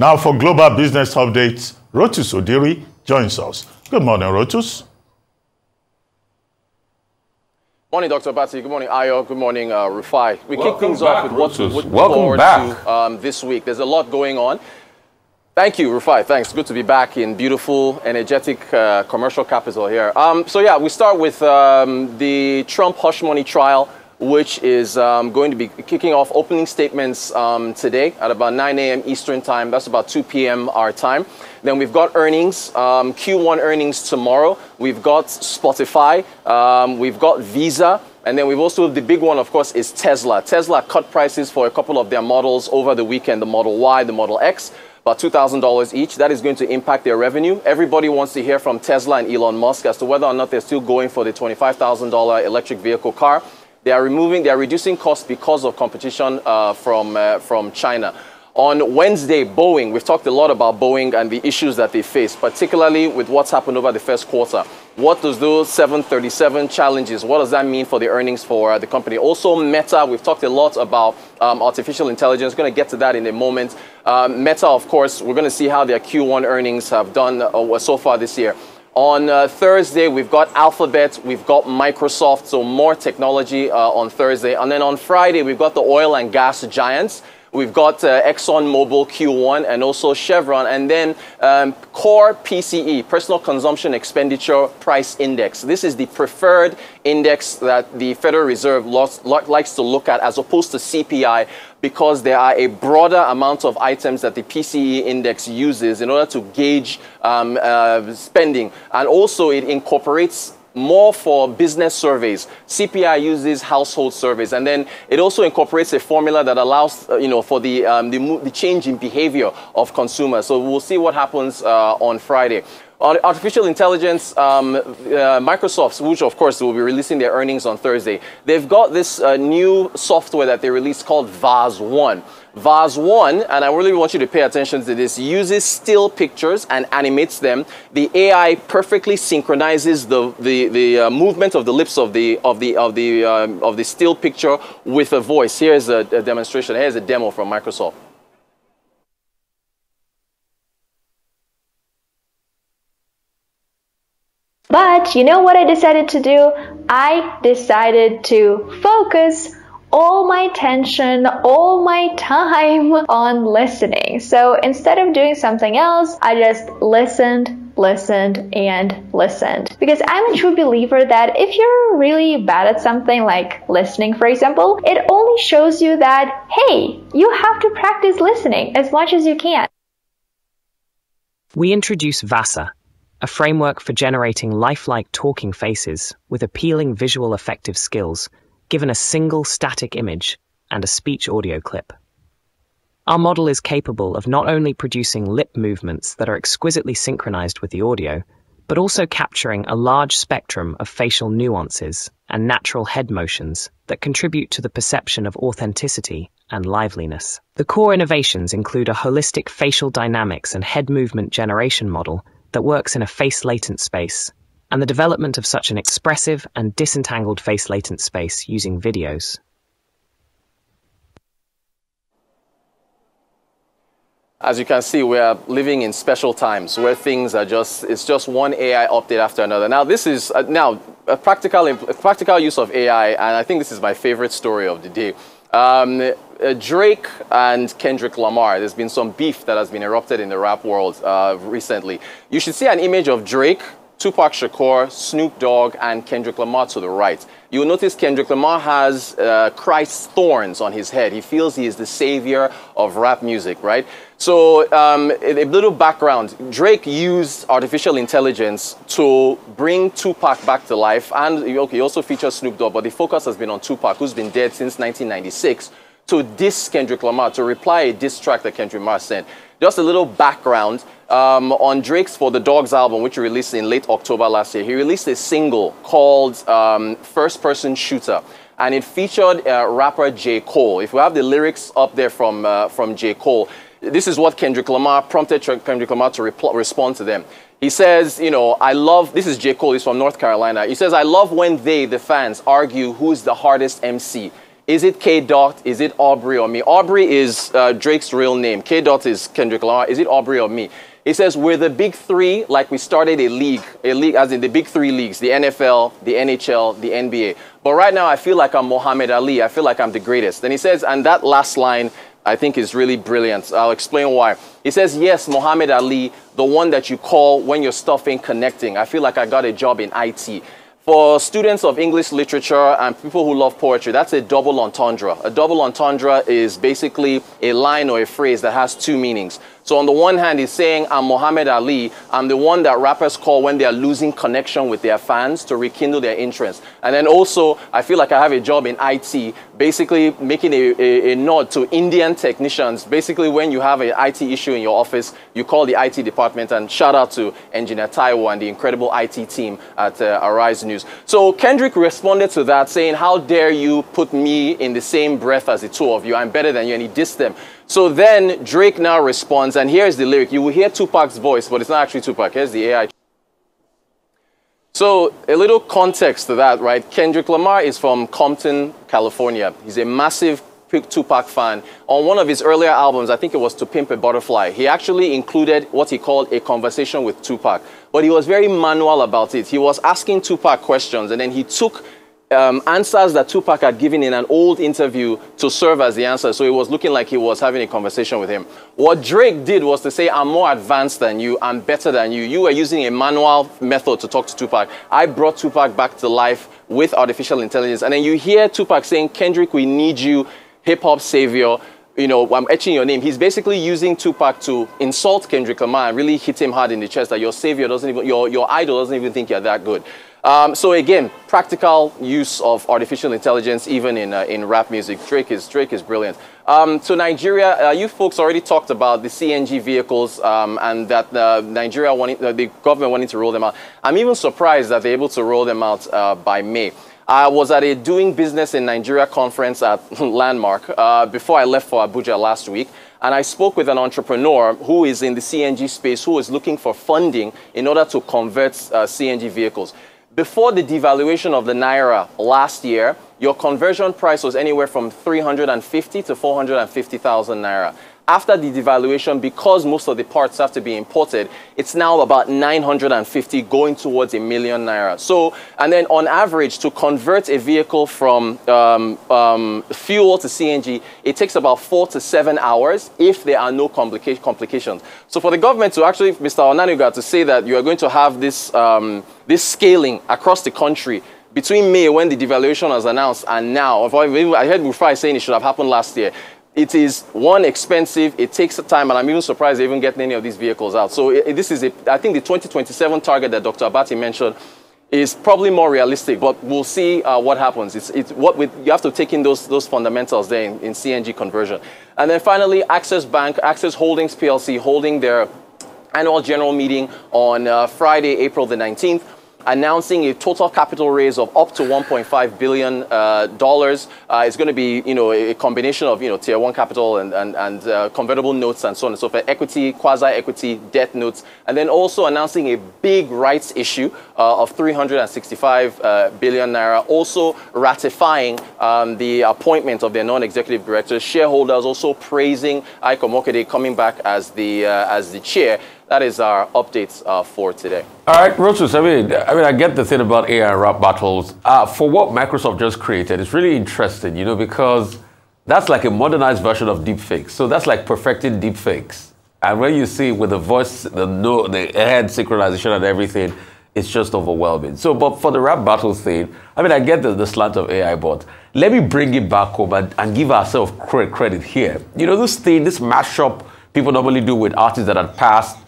Now for global business updates, Rotus Oddiri joins us. Good morning, Rotus. Morning, Dr. Batty. Good morning, Ayo. Good morning, Rufai. We kick things back, off with what to look Welcome forward to this week. There's a lot going on. Thank you, Rufai. Thanks. Good to be back in beautiful, energetic commercial capital here. So yeah, we start with the Trump hush money trial, which is going to be kicking off opening statements today at about 9 a.m. Eastern time. That's about 2 p.m. our time. Then we've got earnings, Q1 earnings tomorrow. We've got Spotify, we've got Visa, and then we've also, the big one, of course, is Tesla. Tesla cut prices for a couple of their models over the weekend, the Model Y, the Model X, about $2,000 each. That is going to impact their revenue. Everybody wants to hear from Tesla and Elon Musk as to whether or not they're still going for the $25,000 electric vehicle car. They are reducing costs because of competition from China. On Wednesday, Boeing, we've talked a lot about Boeing and the issues that they face, particularly with what's happened over the first quarter. What does those 737 challenges, what does that mean for the earnings for the company? Also, Meta, we've talked a lot about artificial intelligence. Going to get to that in a moment. Meta, of course, we're going to see how their Q1 earnings have done so far this year. On Thursday, we've got Alphabet, we've got Microsoft, so more technology on Thursday. And then on Friday, we've got the oil and gas giants. We've got ExxonMobil Q1 and also Chevron, and then core PCE, Personal Consumption Expenditure Price Index. This is the preferred index that the Federal Reserve likes to look at as opposed to CPI, because there are a broader amount of items that the PCE index uses in order to gauge spending. And also it incorporates more for business surveys. CPI uses household surveys, and then it also incorporates a formula that allows, for the change in behavior of consumers. So we'll see what happens on Friday. Artificial intelligence, Microsoft, which of course will be releasing their earnings on Thursday, they've got this new software that they released called VAS1. VAS1, and I really want you to pay attention to this, uses still pictures and animates them. The AI perfectly synchronizes the movement of the lips of the still picture with a voice. Here's a demonstration. Here's a demo from Microsoft. But you know what I decided to do? I decided to focus all my attention, all my time on listening. So instead of doing something else, I just listened, and listened. Because I'm a true believer that if you're really bad at something like listening, for example, it only shows you that, hey, you have to practice listening as much as you can. We introduce VASA, a framework for generating lifelike talking faces with appealing visual effective skills, given a single static image and a speech audio clip. Our model is capable of not only producing lip movements that are exquisitely synchronized with the audio, but also capturing a large spectrum of facial nuances and natural head motions that contribute to the perception of authenticity and liveliness. The core innovations include a holistic facial dynamics and head movement generation model that works in a face latent space, and the development of such an expressive and disentangled face latent space using videos. As you can see, we are living in special times where things are it's just one AI update after another. Now, this is a practical use of AI, and I think this is my favorite story of the day. Drake and Kendrick Lamar, there's been some beef that has been erupted in the rap world recently. You should see an image of Drake, Tupac Shakur, Snoop Dogg, and Kendrick Lamar to the right. You'll notice Kendrick Lamar has Christ's thorns on his head. He feels he is the savior of rap music, right? So a little background. Drake used artificial intelligence to bring Tupac back to life. And he also features Snoop Dogg, but the focus has been on Tupac, who's been dead since 1996, to diss Kendrick Lamar, to reply a diss track that Kendrick Lamar sent. Just a little background. On Drake's For the Dogs album, which he released in late October last year, he released a single called First Person Shooter, and it featured rapper J. Cole. If we have the lyrics up there from J. Cole, this is what Kendrick Lamar prompted Kendrick Lamar to respond to them. He says, I love, this is J. Cole, he's from North Carolina. He says, I love when they, the fans, argue who's the hardest MC. Is it K. Dot? Is it Aubrey or me? Aubrey is Drake's real name. K. Dot is Kendrick Lamar. Is it Aubrey or me? He says, we're the big three, like we started a league as in the big three leagues, the NFL, the NHL, the NBA. But right now, I feel like I'm Muhammad Ali. I feel like I'm the greatest. And he says, and that last line, I think is really brilliant. I'll explain why. He says, yes, Muhammad Ali, the one that you call when your stuff ain't connecting. I feel like I got a job in IT. For students of English literature and people who love poetry, that's a double entendre. A double entendre is basically a line or a phrase that has two meanings. So on the one hand, he's saying, I'm Muhammad Ali. I'm the one that rappers call when they are losing connection with their fans to rekindle their interest. And then also, I feel like I have a job in IT, basically making a nod to Indian technicians. Basically, when you have an IT issue in your office, you call the IT department, and shout out to Engineer Taiwo and the incredible IT team at Arise News. So Kendrick responded to that saying, how dare you put me in the same breath as the two of you? I'm better than you, and he dissed them. So then Drake now responds, and here's the lyric. You will hear Tupac's voice, but it's not actually Tupac. Here's the AI. So a little context to that, right? Kendrick Lamar is from Compton, California. He's a massive Tupac fan. On one of his earlier albums, I think it was To Pimp a Butterfly, he actually included what he called a conversation with Tupac. But he was very manual about it. He was asking Tupac questions, and then he took answers that Tupac had given in an old interview to serve as the answer. So it was looking like he was having a conversation with him. What Drake did was to say, I'm more advanced than you, I'm better than you. You were using a manual method to talk to Tupac. I brought Tupac back to life with artificial intelligence. And then you hear Tupac saying, Kendrick, we need you, hip-hop savior. You know, I'm etching your name. He's basically using Tupac to insult Kendrick Lamar and really hit him hard in the chest that your savior doesn't even, your idol doesn't even think you're that good. So again, practical use of artificial intelligence even in rap music. Drake is brilliant. So Nigeria, you folks already talked about the CNG vehicles and that Nigeria the government wanting to roll them out. I'm even surprised that they're able to roll them out by May. I was at a Doing Business in Nigeria conference at Landmark before I left for Abuja last week. And I spoke with an entrepreneur who is in the CNG space, who is looking for funding in order to convert CNG vehicles. Before the devaluation of the Naira last year, your conversion price was anywhere from 350 to 450,000 Naira. After the devaluation, because most of the parts have to be imported, it's now about 950 going towards $1 million Naira. So, and then on average, to convert a vehicle from fuel to CNG, it takes about 4 to 7 hours if there are no complications. So for the government to actually, Mr. Onanuga, to say that you are going to have this, this scaling across the country between May, when the devaluation was announced, and now, I heard Rufai saying it should have happened last year. It is, one, expensive, it takes time, and I'm even surprised they're even getting any of these vehicles out. So this is, I think the 2027 target that Dr. Abati mentioned is probably more realistic, but we'll see what happens. You have to take in those fundamentals there in CNG conversion. And then finally, Access Bank, Access Holdings PLC, holding their annual general meeting on Friday, April the 19th. Announcing a total capital raise of up to $1.5 billion. It's going to be, a combination of, tier 1 capital and convertible notes and so on and so forth, equity, quasi-equity, debt notes, and then also announcing a big rights issue of 365 billion Naira, also ratifying the appointment of their non-executive directors, shareholders also praising Aiko Mokede coming back as the chair. That is our updates for today. All right, Rotus, I get the thing about AI and rap battles. For what Microsoft just created, it's really interesting, because that's like a modernized version of deepfakes. So that's like perfecting deepfakes. And when you see with the voice, the head synchronization and everything, it's just overwhelming. So, but for the rap battle thing, I get the slant of AI, but let me bring it back home and give ourselves credit here. This mashup people normally do with artists that had passed.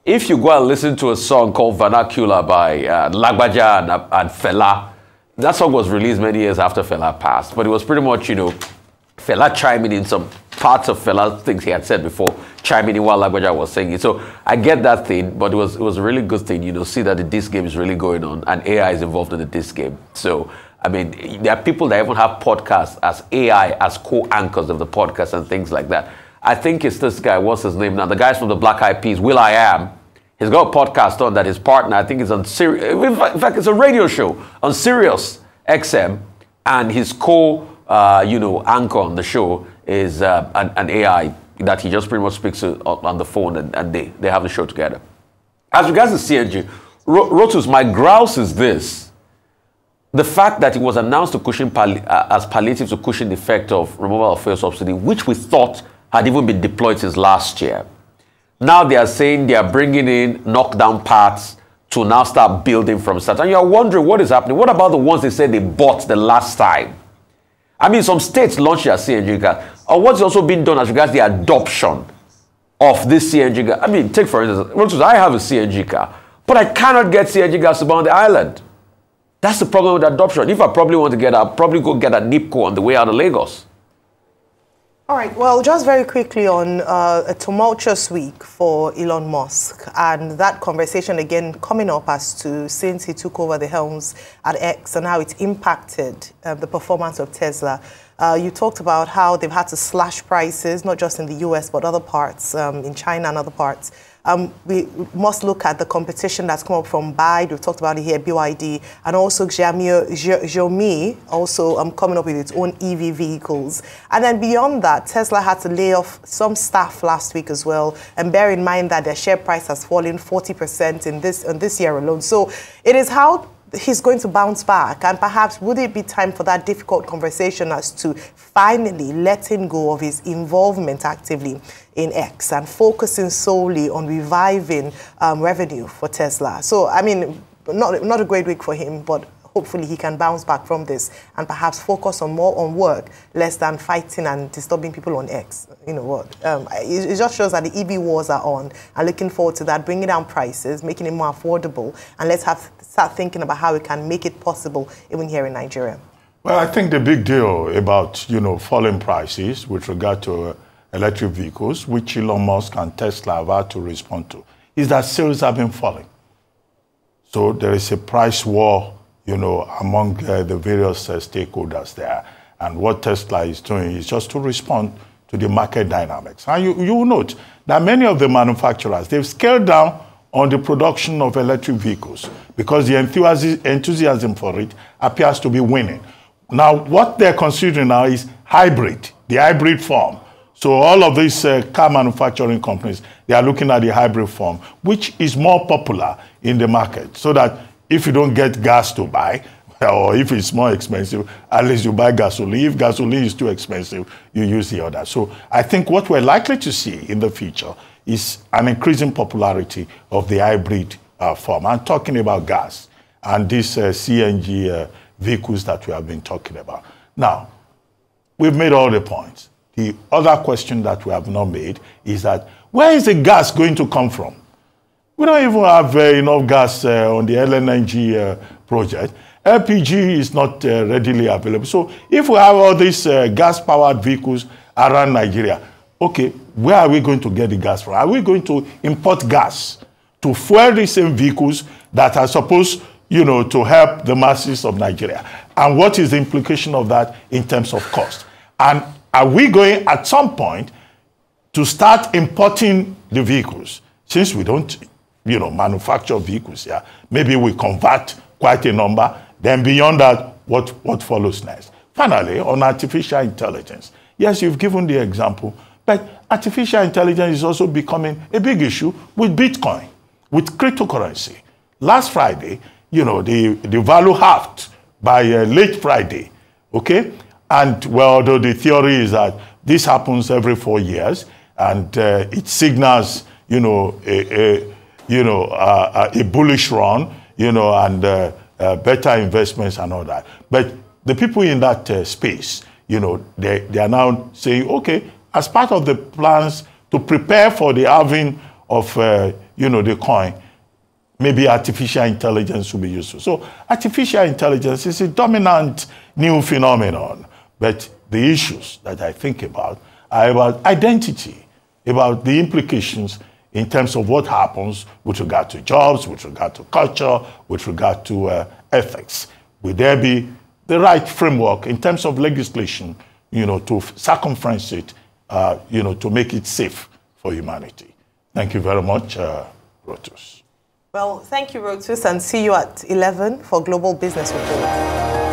If you go and listen to a song called Vernacular by Lagbaja and Fela, that song was released many years after Fela passed, but it was pretty much, Fela chiming in some parts of Fela's things he had said before, chiming in while Lagbaja was singing. So I get that thing, but it was a really good thing, see that the disc game is really going on and AI is involved in the disc game. So, there are people that even have podcasts as AI as co-anchors of the podcast and things like that. I think it's this guy, what's his name now? The guy's from the Black Eyed Peas, Will.i.am. He's got a podcast on that his partner, I think, is on Sirius. In fact, it's a radio show on Sirius XM, and his co anchor on the show is an AI that he just pretty much speaks to on the phone, and they have the show together. As regards to CNG, Rotus, my grouse is this. The fact that it was announced to cushion as palliative to cushion the effect of removal of fuel subsidy, which we thought had even been deployed since last year. Now they are saying they are bringing in knockdown parts to now start building from start. And you're wondering what is happening. What about the ones they said they bought the last time? I mean, some states launched their CNG car. Or what's also been done as regards the adoption of this CNG car? I mean, take for instance, I have a CNG car, but I cannot get CNG gas to burn on the island. That's the problem with adoption. If I probably want to get, I'll probably go get a NIPCO on the way out of Lagos. All right, well, just very quickly on a tumultuous week for Elon Musk, and that conversation again coming up as to since he took over the helms at X and how it impacted the performance of Tesla. You talked about how they've had to slash prices, not just in the US, but other parts, in China and other parts. We must look at the competition that's come up from BYD. We've talked about it here, BYD, and also Xiaomi also coming up with its own EV vehicles. And then beyond that, Tesla had to lay off some staff last week as well. And bear in mind that their share price has fallen 40% in this year alone. So it is how he's going to bounce back, and perhaps would it be time for that difficult conversation as to finally letting go of his involvement actively in X and focusing solely on reviving revenue for Tesla. So, I mean, not a great week for him, but hopefully he can bounce back from this and perhaps focus on more on work, less than fighting and disturbing people on X. You know what? It just shows that the EV wars are on, and looking forward to that, bringing down prices, making it more affordable, and let's start thinking about how we can make it possible even here in Nigeria. Well, I think the big deal about, falling prices with regard to electric vehicles, which Elon Musk and Tesla have had to respond to, is that sales have been falling. So there is a price war, among the various stakeholders there. And what Tesla is doing is just to respond to the market dynamics. And you will note that many of the manufacturers, they've scaled down on the production of electric vehicles because the enthusiasm for it appears to be winning. Now, what they're considering now is hybrid, the hybrid form. So all of these car manufacturing companies, they are looking at the hybrid form, which is more popular in the market, so that if you don't get gas to buy, or if it's more expensive, at least you buy gasoline. If gasoline is too expensive, you use the other. So I think what we're likely to see in the future is an increasing popularity of the hybrid form. I'm talking about gas and these CNG vehicles that we have been talking about. Now, we've made all the points. The other question that we have not made is that where is the gas going to come from? We don't even have enough gas on the LNG project. LPG is not readily available. So if we have all these gas-powered vehicles around Nigeria, okay, where are we going to get the gas from? Are we going to import gas to fuel these same vehicles that are supposed, to help the masses of Nigeria? And what is the implication of that in terms of cost? And are we going at some point to start importing the vehicles? Since we don't manufacture vehicles here, maybe we convert quite a number. Then beyond that, what follows next? Finally, on artificial intelligence. Yes, you've given the example, but artificial intelligence is also becoming a big issue with Bitcoin, with cryptocurrency. Last Friday, the value halved by late Friday, okay? And well, although the theory is that this happens every 4 years, and it signals, a bullish run, and better investments and all that. But the people in that space, they are now saying, okay, as part of the plans to prepare for the halving of, the coin, maybe artificial intelligence will be useful. So artificial intelligence is a dominant new phenomenon. But the issues that I think about are about identity, about the implications in terms of what happens with regard to jobs, with regard to culture, with regard to ethics. Will there be the right framework in terms of legislation, to circumvent it, to make it safe for humanity? Thank you very much, Rotus. Well, thank you, Rotus, and see you at 11 for Global Business Report.